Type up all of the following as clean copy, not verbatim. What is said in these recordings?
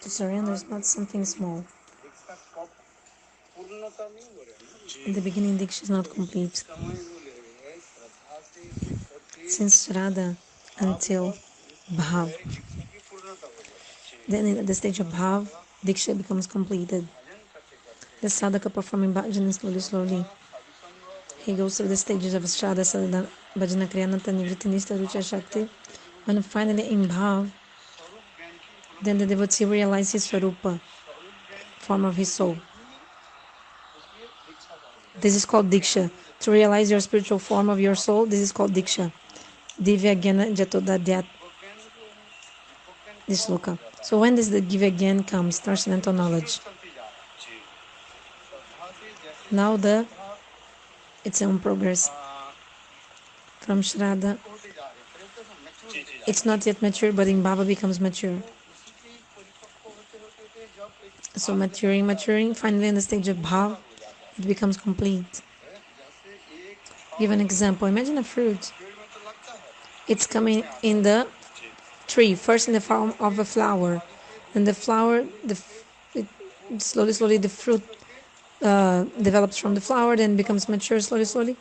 To surrender is not something small. In the beginning, Diksha is not complete. Since Shraddha until Bhav, then at the stage of Bhav, Diksha becomes completed. The sadhaka performing bhajana slowly. He goes through the stages of Shraddha, Sadhana, Bhajana, Kriyanata, Nivritti, Nishtha, Rucha, Shakti. When finally in Bhav, then the devotee realizes his svarupa, form of his soul. This is called Diksha. To realize your spiritual form of your soul, this is called Diksha. Divya-jnana jatodadyat. This sloka. So when does the divya-jnana comes? Transcendental knowledge. Now it's in progress. From Shraddha, it's not yet mature, but in Bhava becomes mature. So maturing, finally in the stage of Bhav, it becomes complete. Give an example. Imagine a fruit. It's coming in the tree, first in the form of a flower. And the flower, slowly the fruit develops from the flower, then becomes mature slowly.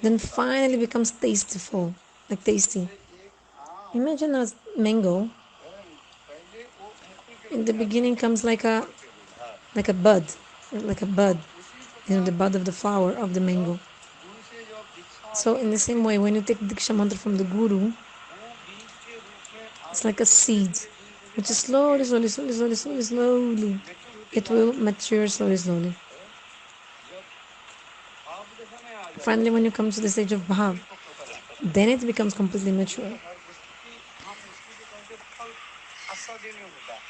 Then finally becomes tasteful, like tasty. Imagine a mango. In the beginning comes like a bud, the bud of the flower of the mango. So in the same way, when you take Diksha mantra from the Guru, it's like a seed, which is slowly, it will mature slowly. Finally, when you come to the stage of Bhav, then it becomes completely mature.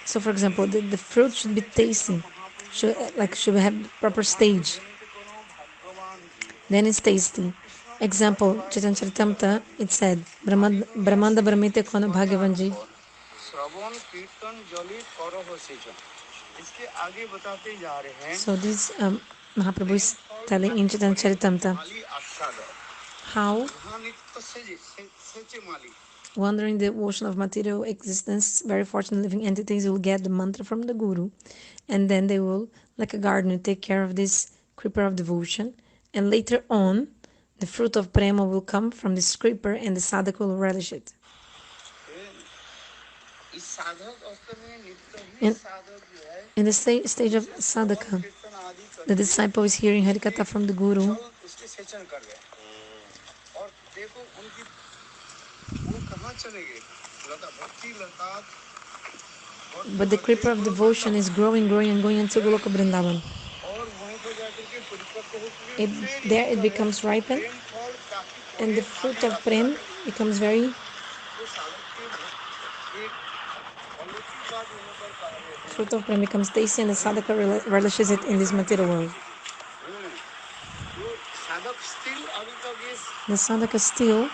So, for example, the fruit should be tasty, should have proper stage. Then it's tasty. Example, Chaitanya Charitamrita, it said, Brahmanda Brahmite Kona Bhagavanji. So this Mahaprabhu is telling in Chaitanya Charitamrita how wandering the ocean of material existence, very fortunate living entities will get the mantra from the Guru, and then they will, like a gardener, take care of this creeper of devotion, and later on, the fruit of prema will come from this creeper, and the sadhaka will relish it. In the stage of sadhaka, the disciple is hearing Harikatha from the Guru. But the creeper of devotion is growing and going into Goloka Vrindavana. There it becomes ripened, and the fruit of prem becomes very tasty, and the sadhaka relishes it in this material world. The sadhaka still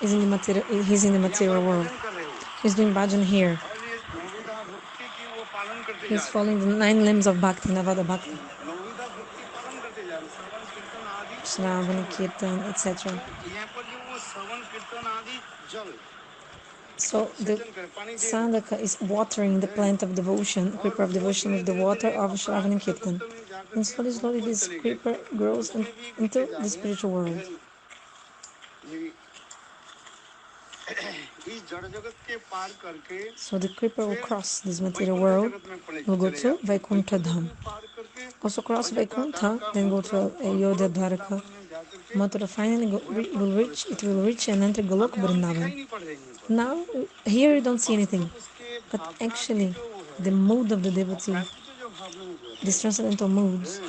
is in the material. He's in the material world. He's doing bhajan here. He's following the 9 limbs of bhakti, Navada bhakti, Sravanam, kirtanam, etc. So the sadhaka is watering the plant of devotion, creeper of devotion with the water of Shravanam and Kirtan. And slowly this creeper grows into the spiritual world. So the creeper will cross this material world, will go to Vaikuntha Dham. Also cross Vaikuntha, then go to Ayodhya, Dwarka, Mathura. Finally will reach and enter Goloka Vrindavana. Now, here you don't see anything, but actually, the mood of the devotee, these transcendental moods,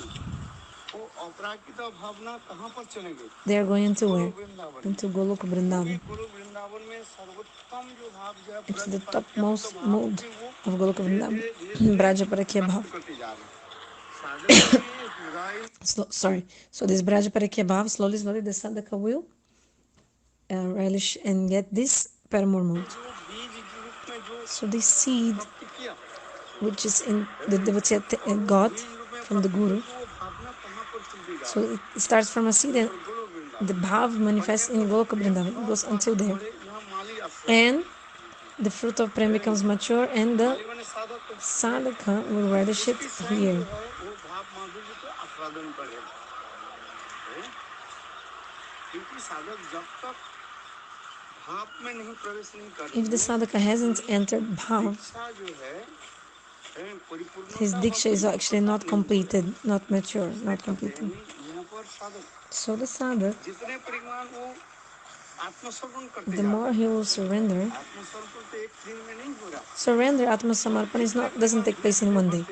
they are going into where? Into Goloka Vrindavana. It's the topmost mood of Goloka Vrindavana, vraja-parakiya-bhava. So this vraja-parakiya-bhava, slowly the sadhaka will relish and get this paramour mood. So this seed, which is in the devotee got from the Guru, so it starts from a seed and the bhav manifests in Goloka Vrindavana. It goes until there. And the fruit of prema becomes mature and the sadhaka will relish it here. If the sadhaka hasn't entered bhav, his diksha is actually not completed, not mature, not completed. So the sadhak, the more he will surrender Atma Samarpan doesn't take place in one day.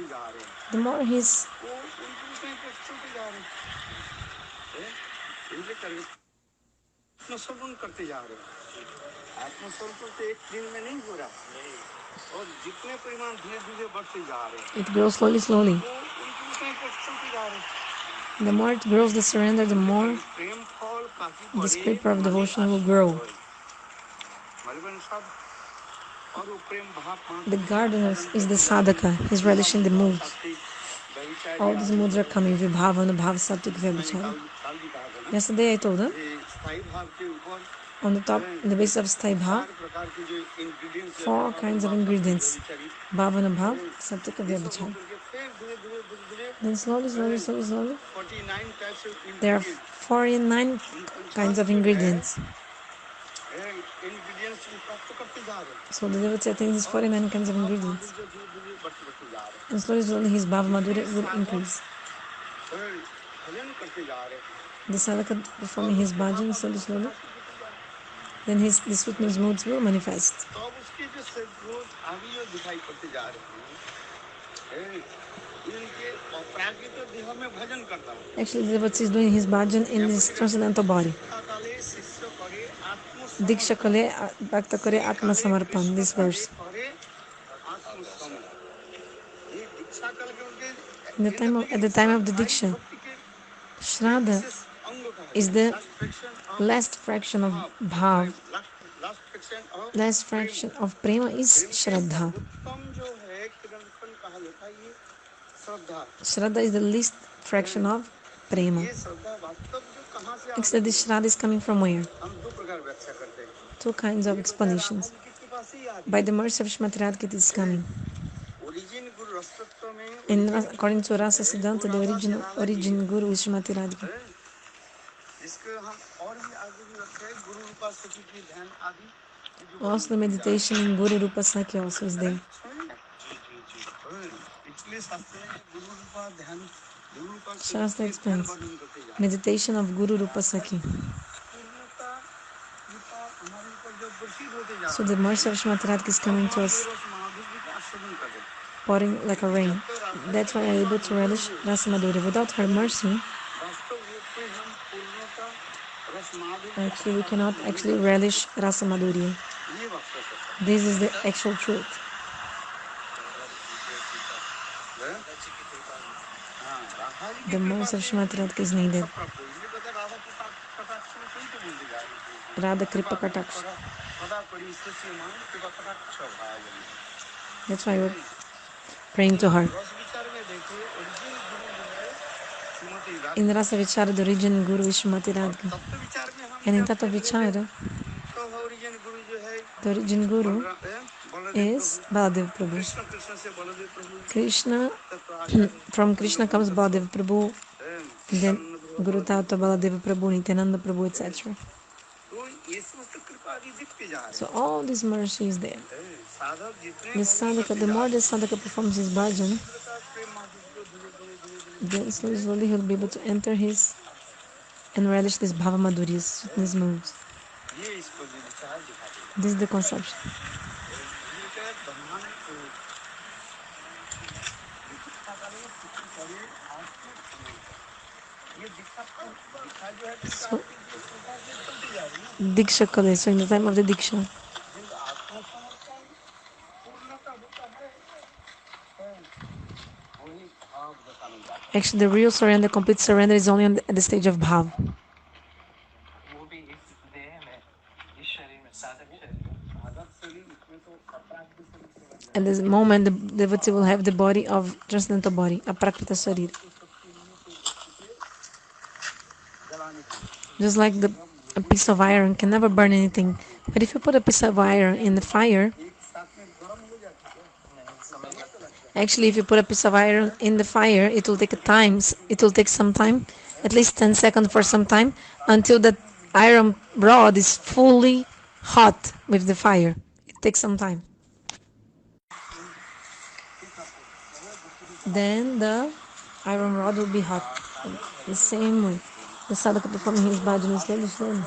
The more he's it grows slowly. The more it grows, the surrender, the more the scripture of devotion will grow. The gardener is the sadhaka. He's relishing the moods. All these moods are coming. Vibhava, Anubhava, Sattvic, Vyabhichara. Yesterday I told them, on the top, in the base of Sthai Bhav, 4 kinds of ingredients. Bhava, Anubhava, Sattvic, Vyabhichara. Then slowly, there are 49 kinds of ingredients. So the devotee attains these 49 kinds of ingredients. And slowly his bhava madhurya will increase. The sadhaka performing his bhajan slowly, then the sweetness moods will manifest. Actually, the devotee is doing his bhajan in his transcendental body. Diksha kale bhakta kare atma samarpan, this verse. At the time of the Diksha, Shraddha is the last fraction of Bhav. Last fraction of Prema is Shraddha. Shraddha is the least fraction of Prema. Actually, this Shraddha is coming from where? 2 kinds of explanations. By the mercy of Srimati Radhika, it is coming. And according to Rasa Siddhanta, the origin Guru is Srimati Radhika. Also, the meditation in Guru Rupa Sakya also is there. Shastra explains meditation of Guru Rupa Sakya. So the mercy of Srimati Radhika is coming to us, pouring like a rain. That's why I'm able to relish Rasa Madhurya. Without her mercy, actually we cannot actually relish Rasa Madhurya. This is the actual truth. The mercy of Srimati Radhika is needed. Radha Kripa Kataksha. That's why we're praying to her. In Rasa Vichara, the origin Guru is Srimati Radhika. And in Tattva Vichara, the origin Guru is Baladev Prabhu. Krishna, from Krishna comes Baladev Prabhu, then Guru Tata, Baladev Prabhu, Nityananda Prabhu, etc. So all this mercy is there. The sadhaka, the more the sadhaka performs his bhajan, then slowly he'll be able to enter his and relish this bhava madhurya, sweetness moods. This is the conception. So, Diksha Kale, so in the time of the Diksha, actually the real surrender, complete surrender is only at the stage of Bhav. At this moment, the devotee will have the body of transcendental body, aprakrita sarir. Just like a piece of iron can never burn anything. But if you put a piece of iron in the fire, Actually, if you put a piece of iron in the fire, it will take some time, at least 10 seconds for some time, until the iron rod is fully hot with the fire. It takes some time. Then the iron rod will be hot. The same way. The sadhaka performing his bhajana slowly, slowly.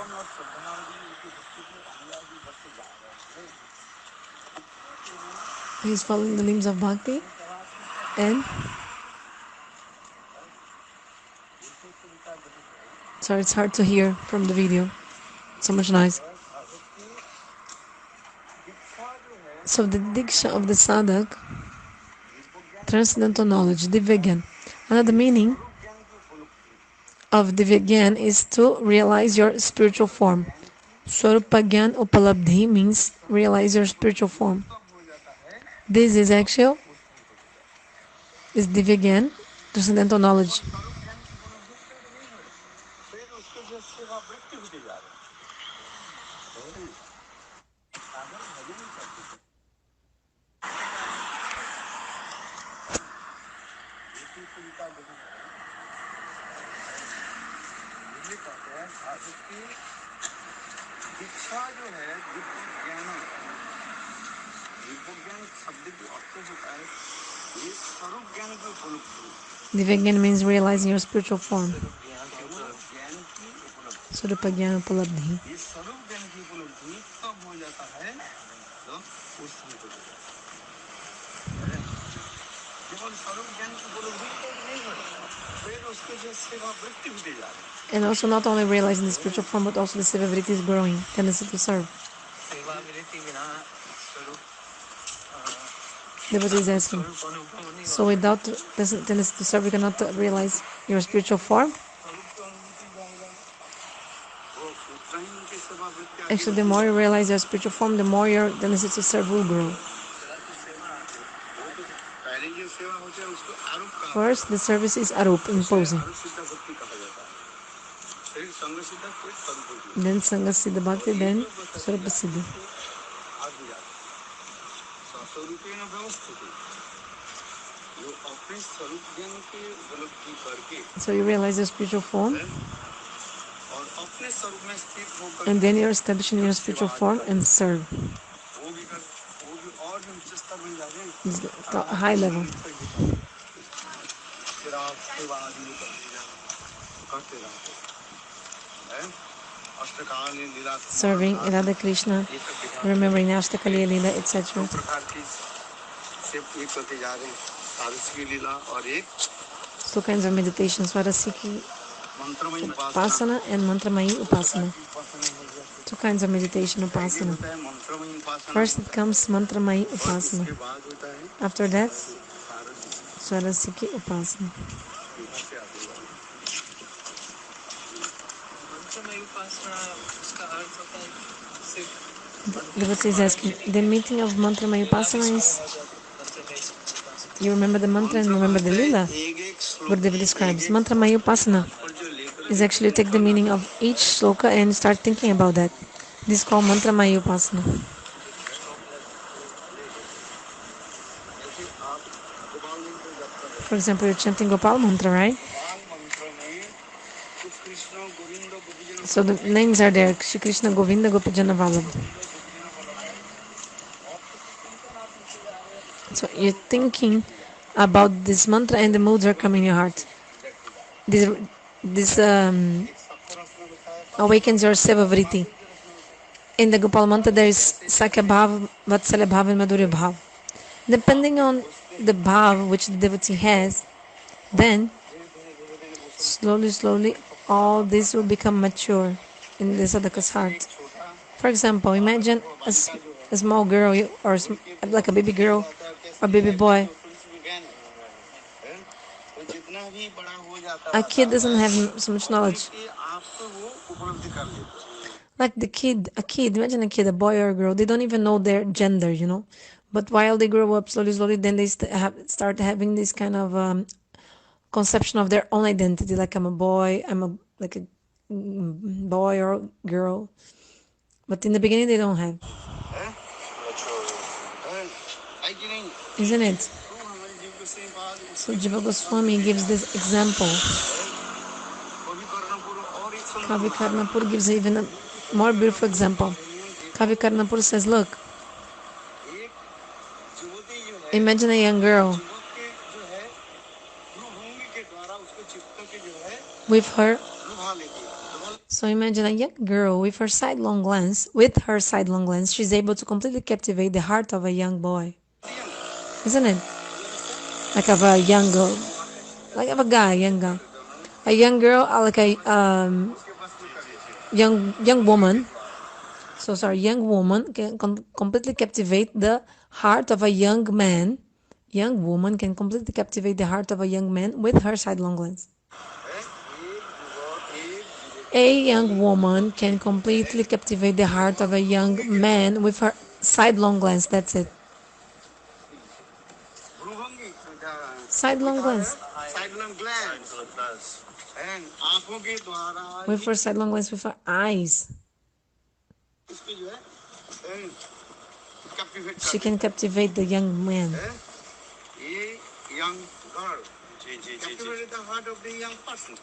He's following the limbs of bhakti, and sorry, it's hard to hear from the video. So much noise. So the Diksha of the sadhak, transcendental knowledge, divya-jnana. Another meaning of divya-jnana is to realize your spiritual form. Svarupa jnana upalabdhi means realize your spiritual form. This is actual, is divya-jnana, transcendental knowledge. Divya-jnana means realizing your spiritual form. Svarupa jnana upalabdhi. And also not only realizing the spiritual form, but also the seva vritti is growing, tendency to serve. Devotee is asking, so without the tendency to serve, you cannot realize your spiritual form? Actually, the more you realize your spiritual form, the more your tendency to serve will grow. First, the service is arup, imposing. Then Sangha Siddha Bhakti, then Swarupa Siddhi. So you realize your spiritual form, and then you're establishing your spiritual form and serve. This is the high level. Serving Radha Krishna, remembering Ashtakali Leela, etc. Two kinds of meditation, Swarasiki Upasana and Mantramayi Upasana. Two kinds of meditation Upasana. First it comes Mantramayi Upasana. After that, Swarasiki Upasana. Devotee is asking, the meaning of Mantramayi Upasana is, you remember the mantra and remember the lila? Gurudeva describes. Mantramayi Upasana is actually take the meaning of each sloka and start thinking about that. This is called Mantramayi Upasana. For example, you're chanting Gopal mantra, right? So the names are there, Shri Krishna, Govinda, Gopajana, Vallabh. So you're thinking about this mantra and the moods are coming in your heart. This awakens your seva vritti. In the Gopal mantra there is Sakya Bhav, Vatsalya Bhav and Madhurya Bhav. Depending on the bhav which the devotee has, then slowly, slowly all this will become mature in the sadhaka's heart. For example, imagine a small girl or like a baby girl or baby boy. A kid doesn't have so much knowledge. Like imagine a kid, a boy or a girl, they don't even know their gender, But while they grow up slowly, slowly, then they start having this kind of conception of their own identity. Like I'm a boy, like a boy or girl. But in the beginning, they don't have. Isn't it? So Jiva Goswami gives this example. Kavi Karnapur gives even a more beautiful example. Kavi Karnapur says, look, imagine a young girl with her. So imagine a young girl with her sidelong glance. With her sidelong glance, she's able to completely captivate the heart of a young boy. Isn't it? Like of a young girl, like of a guy, young guy, a young girl, like a young woman. So sorry, young woman can completely captivate the heart of a young man. Young woman can completely captivate the heart of a young man with her sidelong glance. A young woman can completely captivate the heart of a young man with her sidelong glance. That's it. Sidelong glance. With her sidelong glance, with her eyes. She can captivate the young man. Young girl. Captivate the heart of the young person.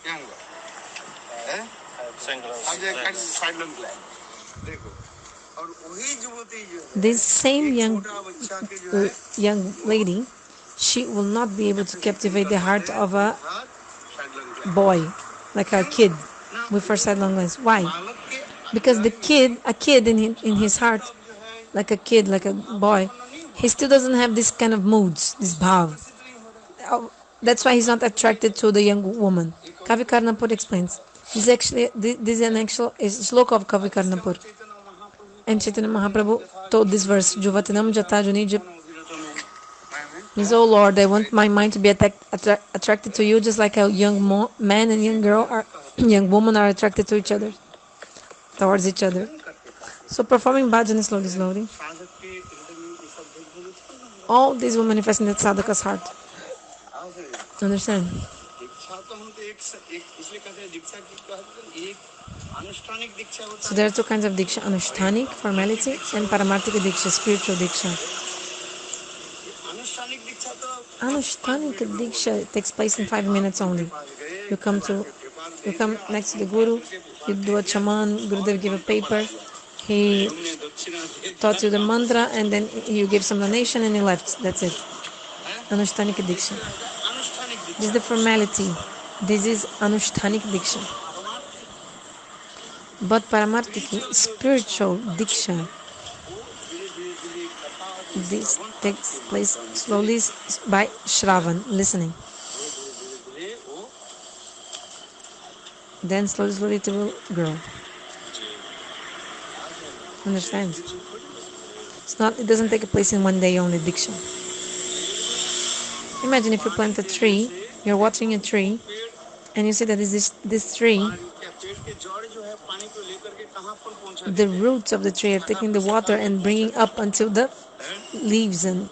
Young girl. This same young lady, she will not be able to captivate the heart of a boy, like a kid, with her sidelong glance. Why? Because a kid in his heart, like a kid, like a boy, he still doesn't have this kind of moods, this bhav. That's why he's not attracted to the young woman. Kavi Karnapur explains. This is an actual sloka of Kavi Karnapur. And Chaitanya Mahaprabhu told this verse, Juvatinam Jata Junija. Means, oh Lord, I want my mind to be attracted to you just like a young man and young girl are young woman are attracted to each other, towards each other. So performing bhajan slowly. All these will manifest in the sadhaka's heart. Understand? So there are two kinds of diksha: anushthanik, formality, and paramarthika diksha, spiritual diksha. Anushthanik diksha takes place in 5 minutes only. You come next to the guru, you do a chaman, Gurudev give a paper, he taught you the mantra, and then you give some donation and you left. That's it. Anushthanik diksha. This is the formality. This is Anushthanik Diksha. But Paramarthiki, spiritual Diksha, this takes place slowly by Sravanam, listening. Then slowly it will grow. Understand? It doesn't take place in one day only, Diksha. Imagine if you plant a tree, you're watering a tree, and you see that this tree, the roots of the tree are taking the water and bringing up until the leaves and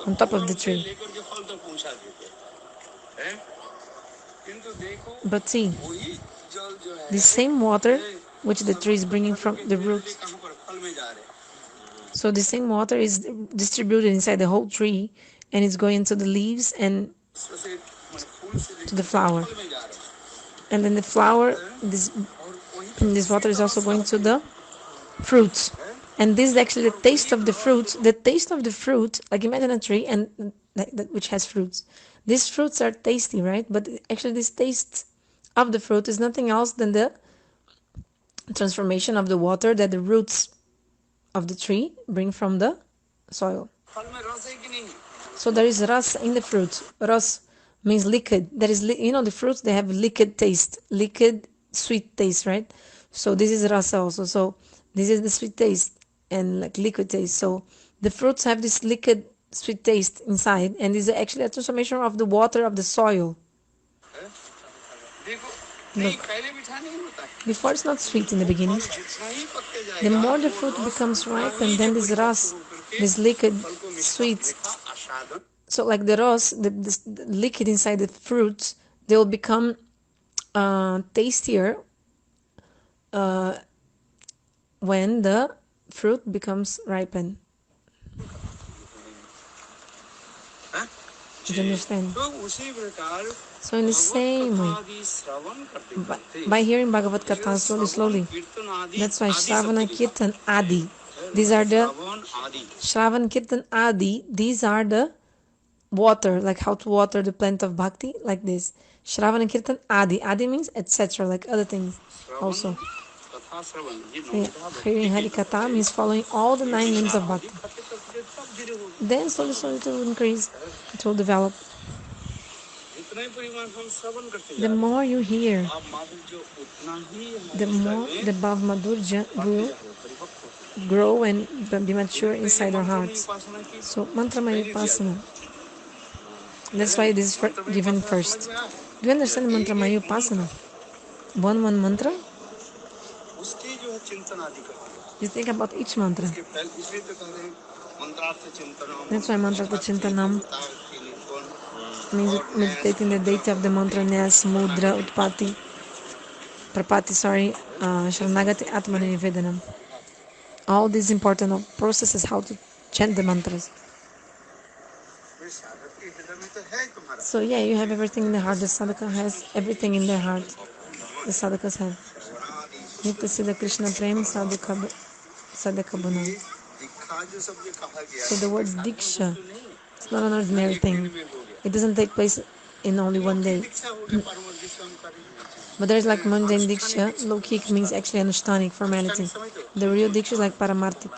on top of the tree. But see, the same water which the tree is bringing from the roots, so the same water is distributed inside the whole tree and it's going to the leaves and to the flower. And then the flower, this water is also going to the fruits. And this is actually the taste of the fruits. The taste of the fruit, like imagine a tree and which has fruits. These fruits are tasty, right? But actually this taste of the fruit is nothing else than the transformation of the water that the roots of the tree bring from the soil. So there is ras in the fruit. Ras means liquid. There is, the fruits, they have liquid taste, liquid sweet taste, right? So this is rasa also. So this is the sweet taste and like liquid taste. So the fruits have this liquid sweet taste inside, and this is actually a transformation of the water of the soil. Look, before it's not sweet in the beginning. The more the fruit becomes ripe, and then this ras, this liquid sweet. So like the ras, the liquid inside the fruits, they will become tastier when the fruit becomes ripened. Do you understand? So in the same way, by hearing Bhagavad Katha slowly, that's why Sravana, Kirtan, Adi. These are the Shravan, Kirtan, Adi. These are the water, like how to water the plant of bhakti, like this. Shravana, Kirtan, Adi. Adi means etc., like other things also. Yeah. Hearing Harikatha means following all the 9 names of bhakti. Then slowly it will increase, it will develop. The more you hear, the more the Bhav Madhurya will grow and be mature inside our hearts. So, mantra Mayupasana. That's why this is given first. Do you understand mantra Mayupasana? One mantra. You think about each mantra. That's why mantra to chintanam means meditating the deity of the mantra Nyas, Mudra, Utpati, Prapati, Sharanagati, Atmani, Nivedanam. All these important processes how to chant the mantras. So yeah, you have everything in the heart. The sadhaka has everything in their heart. The sadhakas have. Nitya Siddha Krishna Prem Sadhaka Bona. So the word Diksha, it's not an ordinary thing. It doesn't take place in only one day. But there's like mundane Diksha, Lokik means actually anushtanic, formality. The real Diksha is like paramartik.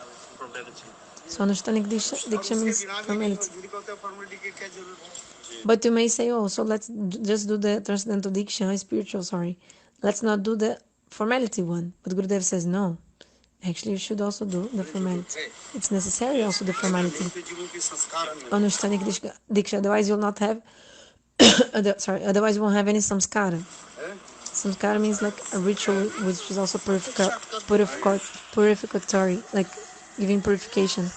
So anushtanic Diksha means formality. But you may say, oh, so let's just do the transcendental Diksha, spiritual, Let's not do the formality one. But Gurudev says no. Actually, you should also do the formality. It's necessary also the formality. Anushtanic Diksha, otherwise you'll not have, otherwise you won't have any samskara. Samskara means like a ritual which is also purificatory, like giving purification.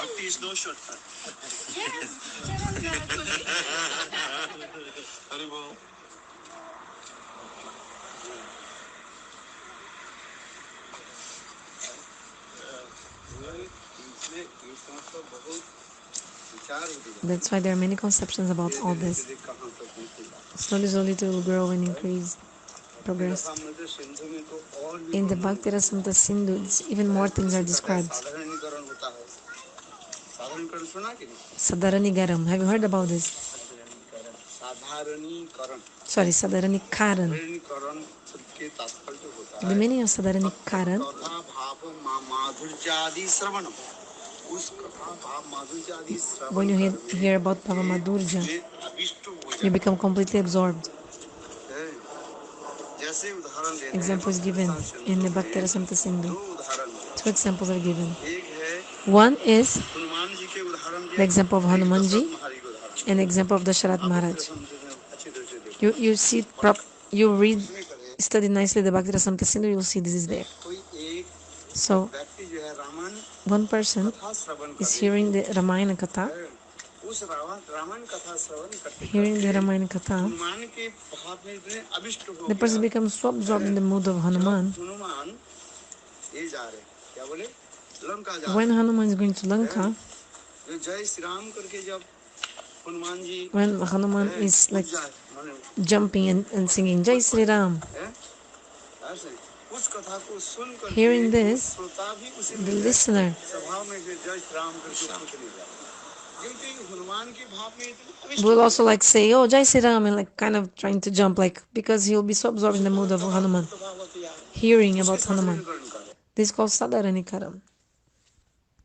Bhakti is no shortcut. That's why there are many conceptions about all this. Slowly it will grow and increase, progress. In the Bhakti-rasa Sindhu, even more things are described. Sadharanigaram. Have you heard about this? Sadharanikaran. The meaning of Sadharanikaran. When you hear about Bhava Madhurya, you become completely absorbed. Example is given in the Bhakti-rasa Sindhu. 2 examples are given. One is the example of Hanumanji and the example of the Sharat Maharaj. You see, you read, study nicely the Bhakti-rasa Sindhu, you'll see this is there. So, one person is hearing the Ramayana Katha, the person becomes so absorbed in the mood of Hanuman. When Hanuman is going to Lanka, when Hanuman is like jumping and singing Jai Sri Ram, hearing this, the listener will also like say, oh, Jai Sri Ram, and like kind of trying to jump, like, because he'll be so absorbed in the mood of Hanuman, hearing about Hanuman. This is called Sadharanikaram.